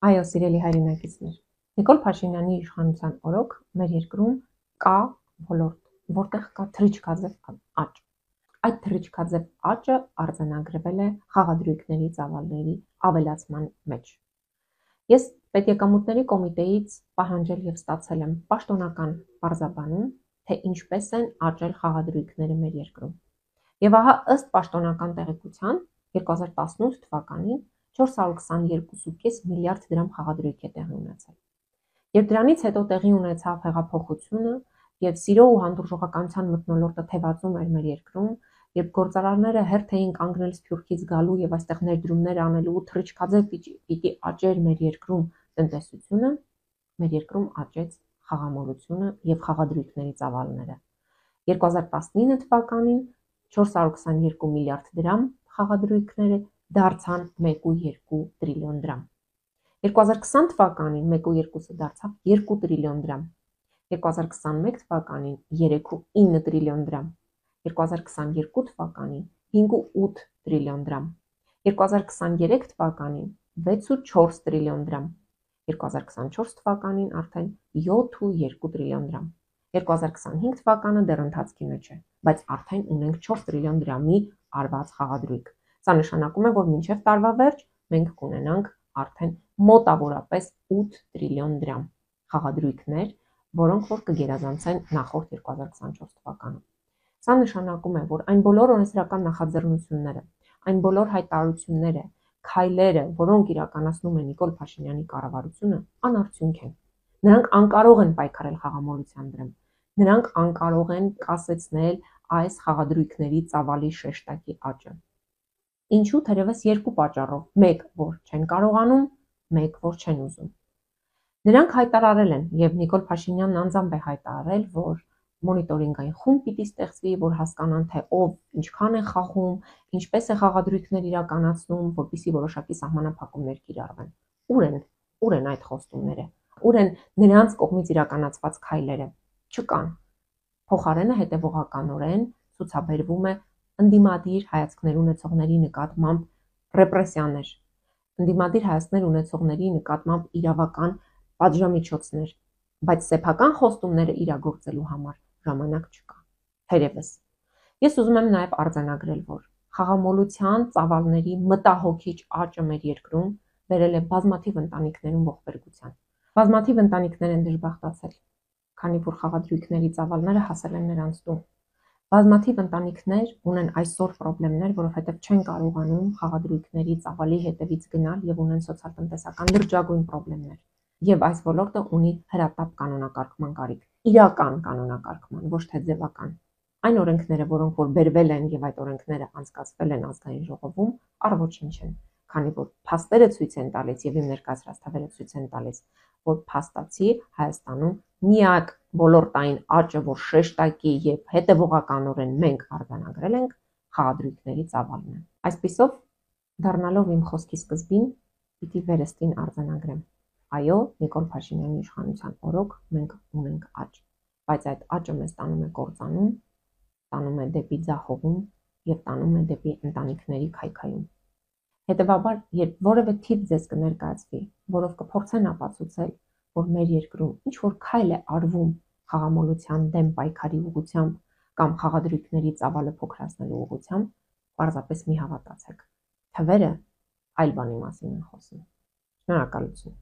Այո, սիրելի հայրենակիցներ, Նիկոլ Փաշինյանի իշխանության օրոք մեր երկրում կա ոլորտ, որտեղ կա թռիչքաձև աճ։ Այդ թռիչքաձև աճը արձանագրվել է խաղադրույքների ծավալների ավելացման մեջ։ Ես Պետեկամուտների կոմիտեից պահանջել և ստացել եմ պաշտոնական պարզաբանում, թե ինչպես են աճել խաղադրույքները մեր երկրում։ Եվ ահա ըստ պաշտոնական տեղեկության 2018 թվականին 422.5 միլիարդ դրամ խաղադրույք է տեղի ունեցել։ Երբ դրանից հետո տեղի ունեցավ հեղափոխությունը եւ սիրո ու հանդուրժողականության մթնոլորտը թևածում էր մեր երկրում, երբ գործարարները հերթ էին կանգնել Սփյուռքից գալու եւ այստեղ ներդրումներ անելու ու թռիչքաձև պիտի աճեր մեր երկրում տնտեսությունը, մեր երկրում աճեց խաղամոլությունը եւ խաղադրույքների ծավալները։ 2019 թվականին 422 միլիարդ դրամ խաղադրույքները դարձան 1.2 տրիլիոն դրամ։ 2020 թվականին 1.2-ը դարձավ 2 տրիլիոն դրամ։ 2021 թվականին 3.9 տրիլիոն դրամ։ 2022 թվականին 5.8 տրիլիոն դրամ։ 2023 թվականին 6.4 տրիլիոն դրամ։ 2024 թվականին արդեն 7.2 տրիլիոն դրամ։ 2025 թվականը դեռ ընթացքի մեջ է, բայց արդեն ունենք 4 տրիլիոն դրամի արված խաղադրույք։ Սա նշանակում է, որ մինչև տարվա վերջ մենք կունենանք արդեն մոտավորապես 8 տրիլիոն դրամ խաղադրույքներ, որոնք որ կգերազանցեն նախորդ 2024 թվականը։ Սա նշանակում է, որ այն բոլոր օրենսդրական նախաձեռնությունները, այն բոլոր հայտարարությունները, քայլերը, որոնք իրականացնում է Նիկոլ Փաշինյանի կառավարությունը, անարդյունք են։ Նրանք անկարող են պայքարել խաղամոլության դեմ։ Նրանք անկարող են կասեցնել այս խաղադրույքների ծավալի շեշտակի աճը։ Ինչու թերևս երկու պատճառով, մեկ, որ չեն կարողանում, մեկ, որ չեն ուզում։ Նրանք հայտարարել են, եւ Նիկոլ Փաշինյանն անձամբ է հայտարարել, որ մոնիտորինգային խումբ պիտի ստեղծվի, որ հասկանան, թե ով ինչքան է խաղում, ինչպես է խաղադրույքներ իրականացնում, որպեսզի որոշակի սահմանափակումներ կիրառվեն։ Ուր են այդ խոստումները։ Ուր են նրանց կողմից իրականացված քայլերը։ Չկան։ Փոխարենը հետևողականորեն ցուցաբերվում է ընդդիմադիր հայացքներ ունեցողների նկատմամբ ռեպրեսիաներ, ընդդիմադիր հայացքներ ունեցողների նկատմամբ իրավական պատժամիջոցներ, բայց սեփական խոստումները իրագործելու համար ժամանակ չկա։ Թերևս։ Ես ուզում եմ նաև արձանագրել, որ խաղամոլության ծավալների մտահոգիչ աճը մեր երկրում բերել է բազմաթիվ ընտանիքներում ողբերգության։ Բազմաթիվ ընտանիքներ են դժբախտացել, քանի որ խաղադրույքների ծավալները հասել են նրանց տուն։ Բազմաթիվ ընտանիքներ ունեն այսօր խնդիրներ, որովհետև չեն կարողանում խաղադրույքների ծավալի հետևից գնալ եւ ունեն սոցիալ-տնտեսական լրջագույն խնդիրներ։ Եվ այս ոլորտը ունի հրատապ կանոնակարգման կարիք, իրական կանոնակարգման, ոչ թե ձևական։ Այն օրենքները, որոնք որ բերվել են եւ այդ օրենքները անցկացվել են ազգային ժողովում, առ ոչինչ են, քանի որ փաստերը ցույց են տալիս եւ իմ ներկայացրած թվերը ցույց են տալիս, որ փաստացի Հայաստանում միակ ոլորտային աճը, որ շեշտակի եւ հետեւողականորեն մենք արձանագրել ենք, խաղադրույքների ծավալն է։ Այսպիսով, դառնալով իմ խոսքի սկզբին, պիտի վերստին արձանագրեմ։ Այո, Նիկոլ Փաշինյանի իշխանության օրոք մենք ունենք աճ, բայց այդ աճը մեզ տանում է կործանում, տանում է դեպի ձախողում եւ տանում է դեպի ընտանիքների քայքայում։ Հետևաբար, երբ որևէ թիվ ձեզ կներկայացվի, որով կփորձեն ապացուցել, որ մեր երկրում ինչ որ քայլ է արվում խաղամոլության դեմ պայքարի ուղղությամբ կամ խաղադրույքների ծավալը փոքրացնելու ուղղությամբ, պարզապես մի հավատացեք։ Թվերը այլ բանի մասին են խոսում։ Շնորհակալություն։